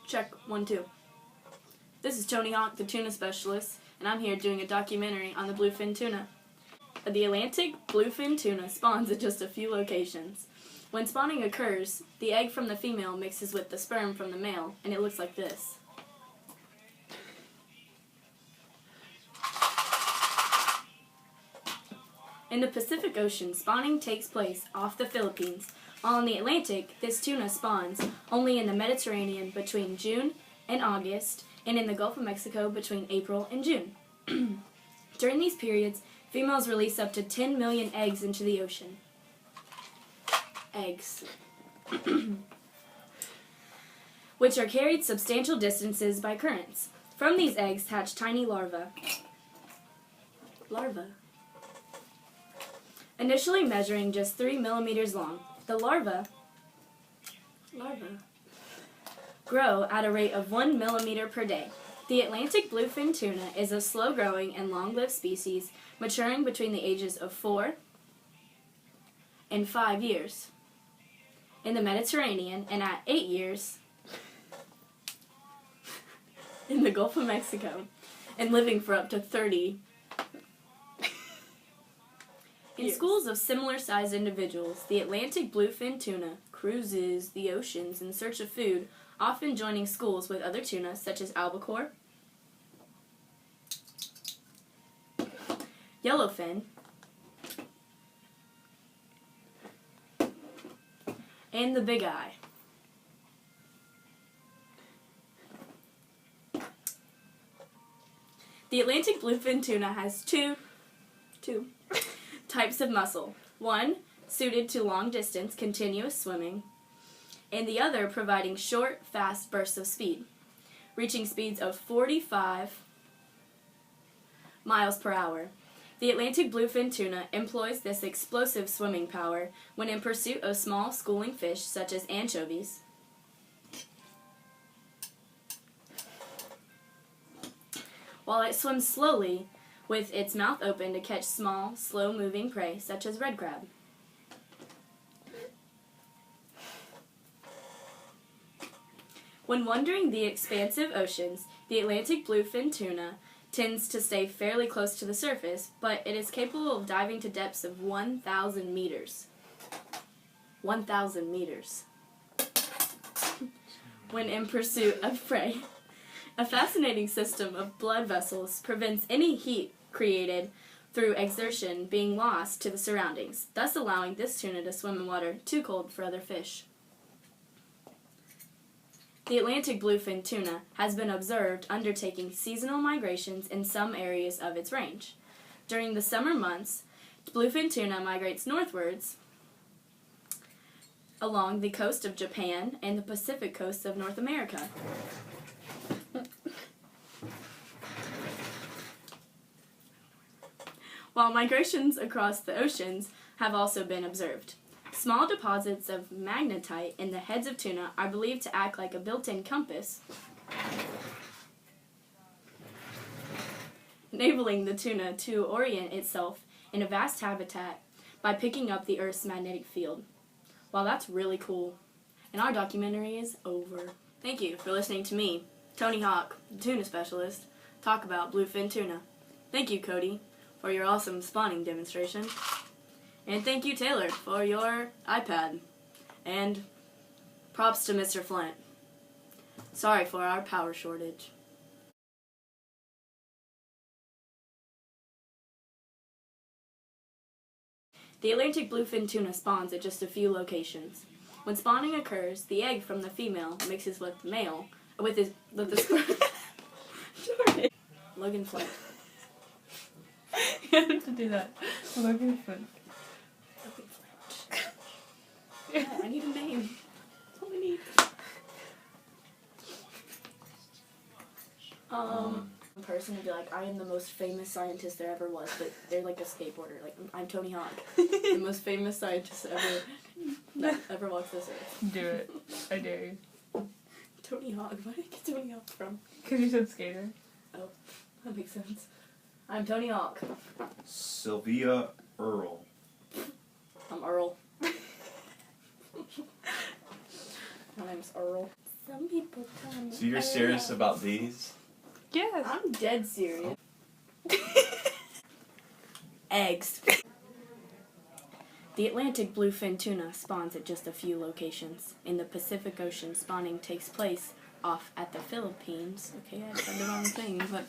Check, 1, 2. This is Tony Hawk, the tuna specialist, and I'm here doing a documentary on the bluefin tuna. The Atlantic bluefin tuna spawns at just a few locations. When spawning occurs, the egg from the female mixes with the sperm from the male, and it looks like this. In the Pacific Ocean, spawning takes place off the Philippines, while in the Atlantic, this tuna spawns only in the Mediterranean between June and August, and in the Gulf of Mexico between April and June. During these periods, females release up to 10 million eggs into the ocean. Eggs. Which are carried substantial distances by currents. From these eggs hatch tiny larvae. Initially measuring just 3 millimeters long. The larvae grow at a rate of 1 millimeter per day. The Atlantic bluefin tuna is a slow-growing and long-lived species, maturing between the ages of 4 and 5 years in the Mediterranean, and at 8 years in the Gulf of Mexico, and living for up to 30 in schools of similar-sized individuals. The Atlantic bluefin tuna cruises the oceans in search of food, often joining schools with other tuna such as albacore, yellowfin, and the big eye. The Atlantic bluefin tuna has two types of muscle. One, suited to long-distance continuous swimming, and the other providing short, fast bursts of speed, reaching speeds of 45 miles per hour. The Atlantic bluefin tuna employs this explosive swimming power when in pursuit of small schooling fish such as anchovies, while it swims slowly with its mouth open to catch small, slow-moving prey such as red crab. When wandering the expansive oceans, the Atlantic bluefin tuna tends to stay fairly close to the surface, but it is capable of diving to depths of 1,000 meters. 1,000 meters. When in pursuit of prey. A fascinating system of blood vessels prevents any heat created through exertion being lost to the surroundings, thus allowing this tuna to swim in water too cold for other fish. The Atlantic bluefin tuna has been observed undertaking seasonal migrations in some areas of its range. During the summer months, bluefin tuna migrates northwards along the coast of Japan and the Pacific coast of North America. While migrations across the oceans have also been observed. Small deposits of magnetite in the heads of tuna are believed to act like a built-in compass, enabling the tuna to orient itself in a vast habitat by picking up the Earth's magnetic field. Wow, that's really cool. And our documentary is over. Thank you for listening to me, Tony Hawk, the tuna specialist, talk about bluefin tuna. Thank you, Cody, for your awesome spawning demonstration. And thank you, Taylor, for your iPad. And props to Mr. Flint. Sorry for our power shortage. The Atlantic bluefin tuna spawns at just a few locations. When spawning occurs, the egg from the female mixes with the male, with the sperm. Logan Flint. You have to do that. Logan Flint. Yeah, I need a name. That's all I need. A person would be like, I am the most famous scientist there ever was, but they're like a skateboarder. Like, I'm Tony Hawk, the most famous scientist that ever walked this earth. Do it. I dare you. Tony Hawk. Where did I get Tony Hawk from? Because you said skater. Oh, that makes sense. I'm Tony Hawk. Sylvia Earle. I'm Earl. My name's Earl. Some people tell me. So you're serious about these? Yes. I'm dead serious. Eggs. The Atlantic bluefin tuna spawns at just a few locations. In the Pacific Ocean, spawning takes place off at the Philippines. Okay, I said the wrong thing, but